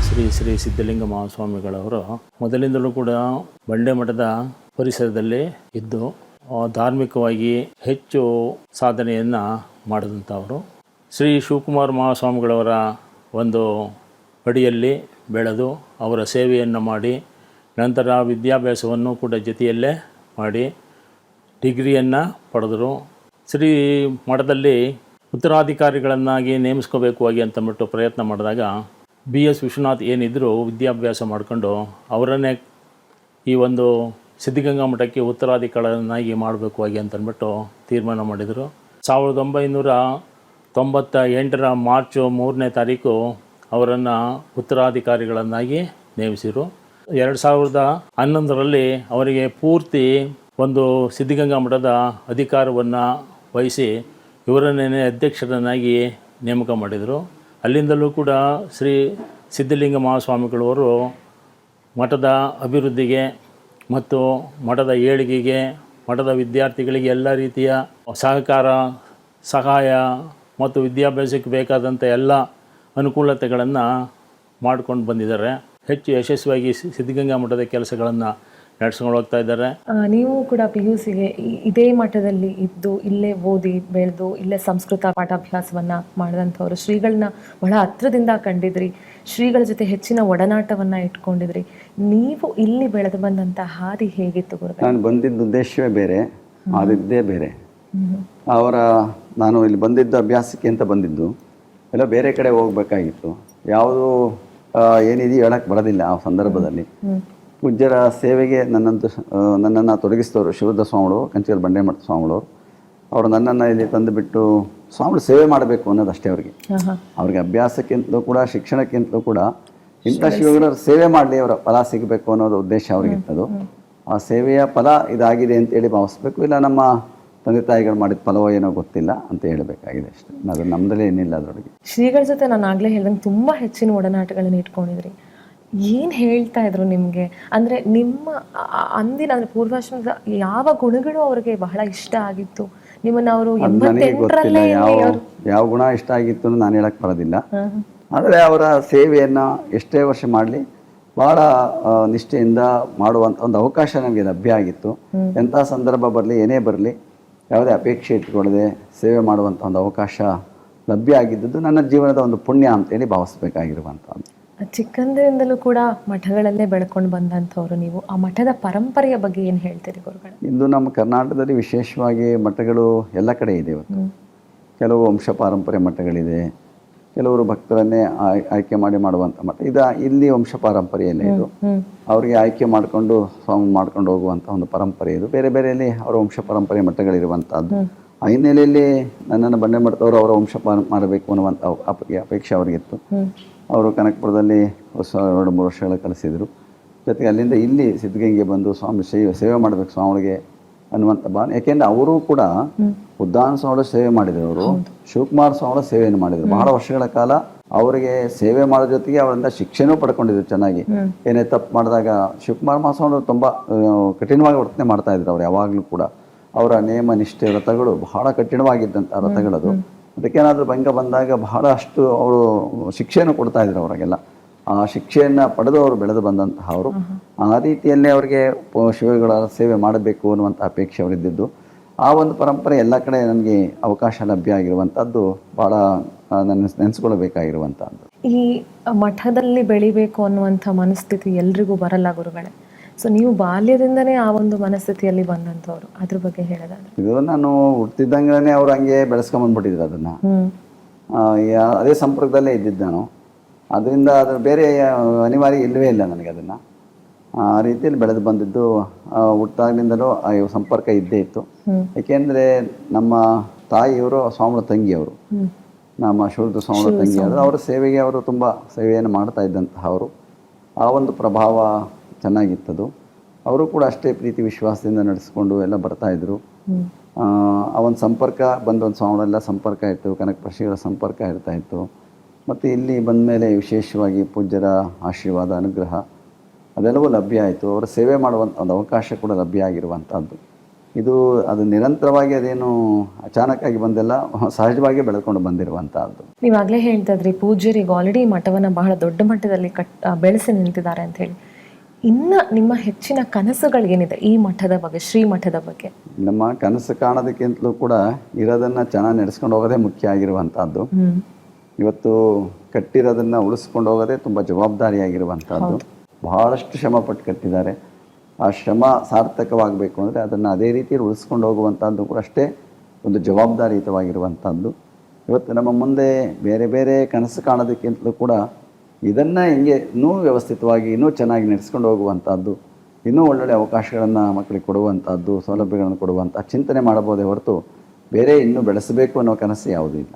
ಶ್ರೀ ಶ್ರೀ ಸಿದ್ಧಲಿಂಗ ಮಹಾಸ್ವಾಮಿಗಳವರು ಮೊದಲಿಂದಲೂ ಕೂಡ ಬಂಡೆ ಮಠದ ಪರಿಸರದಲ್ಲಿ ಇದ್ದು ಧಾರ್ಮಿಕವಾಗಿ ಹೆಚ್ಚು ಸಾಧನೆಯನ್ನು ಮಾಡಿದಂಥವರು. ಶ್ರೀ ಶಿವಕುಮಾರ ಮಹಾಸ್ವಾಮಿಗಳವರ ಒಂದು ಅಡಿಯಲ್ಲಿ ಬೆಳೆದು ಅವರ ಸೇವೆಯನ್ನು ಮಾಡಿ ನಂತರ ವಿದ್ಯಾಭ್ಯಾಸವನ್ನು ಕೂಡ ಜೊತೆಯಲ್ಲೇ ಮಾಡಿ ಡಿಗ್ರಿಯನ್ನು ಪಡೆದರು. ಶ್ರೀ ಮಠದಲ್ಲಿ ಉತ್ತರಾಧಿಕಾರಿಗಳನ್ನಾಗಿ ನೇಮಿಸ್ಕೋಬೇಕು ಅಂತಂದ್ಬಿಟ್ಟು ಪ್ರಯತ್ನ ಮಾಡಿದಾಗ BS ವಿಶ್ವನಾಥ್ ಏನಿದ್ದರೂ ವಿದ್ಯಾಭ್ಯಾಸ ಮಾಡಿಕೊಂಡು ಅವರನ್ನೇ ಈ ಒಂದು ಸಿದ್ಧಗಂಗಾ ಮಠಕ್ಕೆ ಉತ್ತರಾಧಿಕಾರಿಗಳನ್ನಾಗಿ ಮಾಡಬೇಕು ಅಂತಂದ್ಬಿಟ್ಟು ತೀರ್ಮಾನ ಮಾಡಿದರು. 1998 ಮಾರ್ಚ್ 3ನೇ ತಾರೀಕು ಅವರನ್ನು ಉತ್ತರಾಧಿಕಾರಿಗಳನ್ನಾಗಿ ನೇಮಿಸಿದರು. 2011ರಲ್ಲಿ ಅವರಿಗೆ ಪೂರ್ತಿ ಒಂದು ಸಿದ್ಧಗಂಗಾ ಮಠದ ಅಧಿಕಾರವನ್ನು ವಹಿಸಿ ಇವರನ್ನೇ ಅಧ್ಯಕ್ಷರನ್ನಾಗಿ ನೇಮಕ ಮಾಡಿದರು. ಅಲ್ಲಿಂದಲೂ ಕೂಡ ಶ್ರೀ ಸಿದ್ಧಲಿಂಗ ಮಹಾಸ್ವಾಮಿಗಳವರು ಮಠದ ಅಭಿವೃದ್ಧಿಗೆ ಮತ್ತು ಮಠದ ಏಳಿಗೆಗೆ ಮಠದ ವಿದ್ಯಾರ್ಥಿಗಳಿಗೆ ಎಲ್ಲ ರೀತಿಯ ಸಹಕಾರ ಸಹಾಯ ಮತ್ತು ವಿದ್ಯಾಭ್ಯಾಸಕ್ಕೆ ಬೇಕಾದಂಥ ಎಲ್ಲ ಅನುಕೂಲತೆಗಳನ್ನು ಮಾಡ್ಕೊಂಡು ಬಂದಿದ್ದಾರೆ. ಹೆಚ್ಚು ಯಶಸ್ವಿಯಾಗಿ ಸಿದ್ಧಗಂಗಾ ಮಠದ ಕೆಲಸಗಳನ್ನು ನಡೆಸ್ಕೊಂಡು ಹೋಗ್ತಾ ಇದ್ದಾರೆ. ನೀವು ಕೂಡ PUCಗೆ ಇದೇ ಮಠದಲ್ಲಿ ಇದ್ದು ಇಲ್ಲೇ ಓದಿ ಬೆಳೆದು ಇಲ್ಲೇ ಸಂಸ್ಕೃತ ಪಾಠಾಭ್ಯಾಸವನ್ನು ಮಾಡಿದಂಥವ್ರು. ಶ್ರೀಗಳನ್ನ ಬಹಳ ಹತ್ರದಿಂದ ಕಂಡಿದ್ರಿ, ಶ್ರೀಗಳ ಜೊತೆ ಹೆಚ್ಚಿನ ಒಡನಾಟವನ್ನು ಇಟ್ಕೊಂಡಿದ್ರಿ. ನೀವು ಇಲ್ಲಿ ಬೆಳೆದು ಬಂದಂಥ ಹಾದಿ ಹೇಗಿತ್ತು ಗುರುಗಳು? ನಾನು ಬಂದಿದ್ದ ಉದ್ದೇಶವೇ ಬೇರೆ, ಆದಿದ್ದೇ ಬೇರೆ. ನಾನು ಇಲ್ಲಿ ಬಂದಿದ್ದು ಅಭ್ಯಾಸಕ್ಕೆ ಅಂತ ಬಂದಿದ್ದು, ಎಲ್ಲ ಬೇರೆ ಕಡೆ ಹೋಗ್ಬೇಕಾಗಿತ್ತು. ಯಾವುದು ಏನಿದೆಯೋ ಹೇಳಕ್ಕೆ ಬರೋದಿಲ್ಲ. ಆ ಸಂದರ್ಭದಲ್ಲಿ ಪೂಜ್ಯರ ಸೇವೆಗೆ ನನ್ನನ್ನು ತೊಡಗಿಸಿದವರು ಶಿವರುದ್ರ ಸ್ವಾಮಿಗಳು, ಕಂಚಿಕಲ್ ಬಂಡೆ ಮಠ ಸ್ವಾಮಿಗಳು. ಅವರು ನನ್ನನ್ನು ಇಲ್ಲಿ ತಂದುಬಿಟ್ಟು ಸ್ವಾಮಿಗಳು ಸೇವೆ ಮಾಡಬೇಕು ಅನ್ನೋದಷ್ಟೇ ಅವ್ರಿಗೆ ಅಭ್ಯಾಸಕ್ಕಿಂತಲೂ ಕೂಡ ಶಿಕ್ಷಣಕ್ಕಿಂತಲೂ ಕೂಡ ಇಂಥ ಶಿವಗಳ ಸೇವೆ ಮಾಡಲಿ, ಅವರ ಫಲ ಸಿಗಬೇಕು ಅನ್ನೋದು ಉದ್ದೇಶ ಅವ್ರಿಗಿತ್ತದು. ಆ ಸೇವೆಯ ಫಲ ಇದಾಗಿದೆ ಅಂತೇಳಿ ಭಾವಿಸ್ಬೇಕು. ಇಲ್ಲ ನಮ್ಮ ತಂದೆ ತಾಯಿಗಳು ಮಾಡಿದ ಫಲವೋ ಏನೋ ಗೊತ್ತಿಲ್ಲ ಅಂತ ಹೇಳಬೇಕಾಗಿದೆ ಅಷ್ಟೇ. ಅದು ನಮ್ಮದಲ್ಲೇ ಏನಿಲ್ಲ ಅದರೊಳಗೆ. ಶ್ರೀಗಳ ಜೊತೆ ನಾನು ಆಗಲೇ ಹೇಳ್ದಂಗೆ ತುಂಬ ಹೆಚ್ಚಿನ ಒಡನಾಟಗಳನ್ನು ಇಟ್ಕೊಂಡಿದ್ರಿ. ಏನು ಹೇಳ್ತಾ ಇದ್ರು ನಿಮಗೆ? ಅಂದರೆ ನಿಮ್ಮ ಅಂದಿನ ಅಂದರೆ ಪೂರ್ವಾಶ್ರಮದ ಯಾವ ಗುಣಗಳು ಅವ್ರಿಗೆ ಬಹಳ ಇಷ್ಟ ಆಗಿತ್ತು? ನಿಮ್ಮನ್ನು ಅವರು ಯಾವ ಗುಣ ಇಷ್ಟ ಆಗಿತ್ತು ನಾನು ಹೇಳಕ್ಕೆ ಬರೋದಿಲ್ಲ. ಆದರೆ ಅವರ ಸೇವೆಯನ್ನು ಎಷ್ಟೇ ವರ್ಷ ಮಾಡಲಿ ಭಾಳ ನಿಷ್ಠೆಯಿಂದ ಮಾಡುವಂಥ ಒಂದು ಅವಕಾಶ ನನಗೆ ಲಭ್ಯ ಆಗಿತ್ತು. ಎಂಥ ಸಂದರ್ಭ ಬರಲಿ ಏನೇ ಬರಲಿ ಯಾವುದೇ ಅಪೇಕ್ಷೆ ಇಟ್ಕೊಳ್ಳದೆ ಸೇವೆ ಮಾಡುವಂಥ ಒಂದು ಅವಕಾಶ ಲಭ್ಯ ಆಗಿದ್ದದ್ದು ನನ್ನ ಜೀವನದ ಒಂದು ಪುಣ್ಯ ಅಂತೇಳಿ ಭಾವಿಸ್ಬೇಕಾಗಿರುವಂಥದ್ದು. ಚಿಕ್ಕಂದಿನಿಂದಲೂ ಕೂಡ ಮಠಗಳಲ್ಲೇ ಬೆಳ್ಕೊಂಡು ಬಂದಂಥವ್ರು ನೀವು. ಆ ಮಠದ ಪರಂಪರೆಯ ಬಗ್ಗೆ ಏನು ಹೇಳ್ತೀರಿ ಗುರುಗಳು? ಇಂದು ನಮ್ಮ ಕರ್ನಾಟಕದಲ್ಲಿ ವಿಶೇಷವಾಗಿ ಮಠಗಳು ಎಲ್ಲ ಕಡೆ ಇದೆ. ಇವತ್ತು ಕೆಲವು ವಂಶ ಪಾರಂಪರ್ಯ ಮಠಗಳಿದೆ, ಕೆಲವರು ಭಕ್ತರನ್ನೇ ಆಯ್ಕೆ ಮಾಡುವಂಥ ಮಠ ಇಲ್ಲಿ ವಂಶ ಪಾರಂಪರ್ಯ ಇದು. ಅವರಿಗೆ ಆಯ್ಕೆ ಮಾಡ್ಕೊಂಡು ಸ್ವಾಮಿ ಮಾಡ್ಕೊಂಡು ಹೋಗುವಂಥ ಒಂದು ಪರಂಪರೆ ಇದು. ಬೇರೆ ಬೇರೆಯಲ್ಲಿ ಅವರ ವಂಶ ಪಾರಂಪರ್ಯ ಮಠಗಳಿರುವಂಥದ್ದು. ಆ ಹಿನ್ನೆಲೆಯಲ್ಲಿ ನನ್ನನ್ನು ಬಂಡೆ ಮಠದವರು ಅವರ ವಂಶ ಮಾಡಬೇಕು ಅನ್ನುವಂಥ ಅಪೇಕ್ಷೆ ಅವರಿಗಿತ್ತು. ಅವರು ಕನಕಪುರದಲ್ಲಿ 2-3 ವರ್ಷಗಳ ಕಲಿಸಿದರು. ಜೊತೆಗೆ ಅಲ್ಲಿಂದ ಇಲ್ಲಿ ಸಿದ್ಧಗಂಗೆ ಬಂದು ಸ್ವಾಮಿ ಸೇವೆ ಮಾಡಬೇಕು ಸ್ವಾಮಿಗಳಿಗೆ ಅನ್ನುವಂಥ ಭಾವನೆ. ಯಾಕೆಂದರೆ ಅವರು ಕೂಡ ಉದ್ದಾನ ಸ್ವಾಮಿಗಳು ಸೇವೆ ಮಾಡಿದರು, ಅವರು ಶಿವಕುಮಾರ ಸ್ವಾಮಿಗಳ ಸೇವೆಯನ್ನು ಮಾಡಿದರು. ಬಹಳ ವರ್ಷಗಳ ಕಾಲ ಅವರಿಗೆ ಸೇವೆ ಮಾಡೋ ಜೊತೆಗೆ ಅವರಿಂದ ಶಿಕ್ಷೆನೂ ಪಡ್ಕೊಂಡಿದ್ರು ಚೆನ್ನಾಗಿ. ಏನೇ ತಪ್ಪು ಮಾಡಿದಾಗ ಶಿವಕುಮಾರ ಮಹಾಸ್ವಾಮಿಗಳು ತುಂಬ ಕಠಿಣವಾಗಿ ವರ್ತನೆ ಮಾಡ್ತಾ ಇದ್ರು. ಅವ್ರು ಯಾವಾಗಲೂ ಕೂಡ ಅವರ ನೇಮ ನಿಷ್ಠೆ ವ್ರತಗಳು ಬಹಳ ಕಠಿಣವಾಗಿದ್ದಂಥ ವ್ರತಗಳದು. ಅದಕ್ಕೇನಾದರೂ ಭಂಗ ಬಂದಾಗ ಬಹಳಷ್ಟು ಅವರು ಶಿಕ್ಷೆಯನ್ನು ಕೊಡ್ತಾ ಇದ್ರು ಅವರಿಗೆಲ್ಲ. ಆ ಶಿಕ್ಷೆಯನ್ನು ಪಡೆದು ಅವರು ಬೆಳೆದು ಬಂದಂತಹ ಅವರು. ಆ ರೀತಿಯಲ್ಲೇ ಅವರಿಗೆ ಶಿವಗಳ ಸೇವೆ ಮಾಡಬೇಕು ಅನ್ನುವಂಥ ಅಪೇಕ್ಷೆ ಅವರಿದ್ದಿದ್ದು. ಆ ಒಂದು ಪರಂಪರೆ ಎಲ್ಲ ಕಡೆ ನನಗೆ ಅವಕಾಶ ಲಭ್ಯ ಆಗಿರುವಂಥದ್ದು ಭಾಳ ನೆನೆಸ್ಕೊಳ್ಬೇಕಾಗಿರುವಂಥದ್ದು. ಈ ಮಠದಲ್ಲಿ ಬೆಳಿಬೇಕು ಅನ್ನುವಂಥ ಮನಸ್ಥಿತಿ ಎಲ್ರಿಗೂ ಬರಲ್ಲ ಗುರುಗಳೇ. ಸೊ ನೀವು ಬಾಲ್ಯದಿಂದನೇ ಆ ಒಂದು ಮನಸ್ಥಿತಿಯಲ್ಲಿ ಬಂದಂಥವ್ರು, ಅದ್ರ ಬಗ್ಗೆ ಹೇಳೋದಾದ್ರೆ? ಇದು ನಾನು ಹುಟ್ಟಿದಂಗೆ ಅವ್ರು ಹಂಗೆ ಬೆಳೆಸ್ಕೊಂಬಂದ್ಬಿಟ್ಟಿದ್ರು ಅದನ್ನು. ಅದೇ ಸಂಪರ್ಕದಲ್ಲೇ ಇದ್ದಿದ್ದು ನಾನು. ಅದರಿಂದ ಅದ್ರ ಬೇರೆ ಅನಿವಾರ್ಯ ಇಲ್ಲವೇ ಇಲ್ಲ ನನಗೆ. ಅದನ್ನು ಆ ರೀತಿಯಲ್ಲಿ ಬೆಳೆದು ಬಂದಿದ್ದು. ಹುಟ್ಟಾಗಿನಿಂದಲೂ ಆ ಸಂಪರ್ಕ ಇದ್ದೇ ಇತ್ತು. ಏಕೆಂದರೆ ನಮ್ಮ ತಾಯಿಯವರು ಸ್ವಾಮಿಗಳ ತಂಗಿಯವರು, ನಮ್ಮ ಶಿವರುದ್ರ ಸ್ವಾಮಿಗಳ ತಂಗಿಯವರು. ಅವರ ಸೇವೆಗೆ ಅವರು ತುಂಬ ಸೇವೆಯನ್ನು ಮಾಡ್ತಾ ಇದ್ದಂತಹ ಅವರು. ಆ ಒಂದು ಪ್ರಭಾವ ಚೆನ್ನಾಗಿತ್ತದು. ಅವರು ಕೂಡ ಅಷ್ಟೇ ಪ್ರೀತಿ ವಿಶ್ವಾಸದಿಂದ ನಡೆಸ್ಕೊಂಡು ಎಲ್ಲ ಬರ್ತಾಯಿದ್ರು. ಆ ಒಂದು ಸಂಪರ್ಕ ಬಂದೊಂದು ಸ್ವಾಮಿಗಳೆಲ್ಲ ಸಂಪರ್ಕ ಇತ್ತು, ಕನಕಪುರ ಶ್ರೀಗಳ ಸಂಪರ್ಕ ಇರ್ತಾಯಿತ್ತು. ಮತ್ತು ಇಲ್ಲಿ ಬಂದ ಮೇಲೆ ವಿಶೇಷವಾಗಿ ಪೂಜ್ಯರ ಆಶೀರ್ವಾದ ಅನುಗ್ರಹ ಅದೆಲ್ಲವೂ ಲಭ್ಯ ಆಯಿತು. ಅವರ ಸೇವೆ ಮಾಡುವಂಥ ಒಂದು ಅವಕಾಶ ಕೂಡ ಲಭ್ಯ ಆಗಿರುವಂಥದ್ದು. ಇದು ಅದು ನಿರಂತರವಾಗಿ ಅದೇನು ಅಚಾನಕ್ಕಾಗಿ ಬಂದೆಲ್ಲ ಸಹಜವಾಗಿ ಬೆಳೆದುಕೊಂಡು ಬಂದಿರುವಂತಹದ್ದು. ನೀವಾಗಲೇ ಹೇಳ್ತಾ ಇದ್ರಿ ಪೂಜ್ಯರು ಈಗ ಆಲ್ರೆಡಿ ಮಠವನ್ನು ಬಹಳ ದೊಡ್ಡ ಮಟ್ಟದಲ್ಲಿ ಬೆಳೆಸಿ ನಿಂತಿದ್ದಾರೆ ಅಂತ ಹೇಳಿ. ಇನ್ನು ನಿಮ್ಮ ಹೆಚ್ಚಿನ ಕನಸುಗಳು ಏನಿದೆ ಈ ಮಠದ ಬಗ್ಗೆ, ಶ್ರೀಮಠದ ಬಗ್ಗೆ? ನಮ್ಮ ಕನಸು ಕಾಣೋದಕ್ಕಿಂತಲೂ ಕೂಡ ಇರೋದನ್ನು ಚೆನ್ನಾಗಿ ನಡೆಸ್ಕೊಂಡು ಹೋಗೋದೇ ಮುಖ್ಯ ಆಗಿರುವಂಥದ್ದು. ಇವತ್ತು ಕಟ್ಟಿರೋದನ್ನು ಉಳಿಸ್ಕೊಂಡು ಹೋಗೋದೇ ತುಂಬ ಜವಾಬ್ದಾರಿಯಾಗಿರುವಂಥದ್ದು. ಬಹಳಷ್ಟು ಶ್ರಮಪಟ್ಟು ಕಟ್ಟಿದ್ದಾರೆ. ಆ ಶ್ರಮ ಸಾರ್ಥಕವಾಗಬೇಕು ಅಂದರೆ ಅದನ್ನು ಅದೇ ರೀತಿಯಲ್ಲಿ ಉಳಿಸ್ಕೊಂಡು ಹೋಗುವಂಥದ್ದು ಕೂಡ ಅಷ್ಟೇ ಒಂದು ಜವಾಬ್ದಾರಿಯುತವಾಗಿರುವಂಥದ್ದು. ಇವತ್ತು ನಮ್ಮ ಮುಂದೆ ಬೇರೆ ಬೇರೆ ಕನಸು ಕಾಣೋದಕ್ಕಿಂತಲೂ ಕೂಡ ಇದನ್ನು ಹಿಂಗೆ ಇನ್ನೂ ವ್ಯವಸ್ಥಿತವಾಗಿ ಇನ್ನೂ ಚೆನ್ನಾಗಿ ನಡೆಸ್ಕೊಂಡು ಹೋಗುವಂಥದ್ದು, ಇನ್ನೂ ಒಳ್ಳೊಳ್ಳೆ ಅವಕಾಶಗಳನ್ನು ಮಕ್ಕಳಿಗೆ ಕೊಡುವಂಥದ್ದು, ಸೌಲಭ್ಯಗಳನ್ನು ಕೊಡುವಂಥ ಚಿಂತನೆ ಮಾಡಬಹುದೇ ಹೊರತು ಬೇರೆ ಇನ್ನೂ ಬೆಳೆಸಬೇಕು ಅನ್ನೋ ಕನಸು ಯಾವುದೂ ಇಲ್ಲ.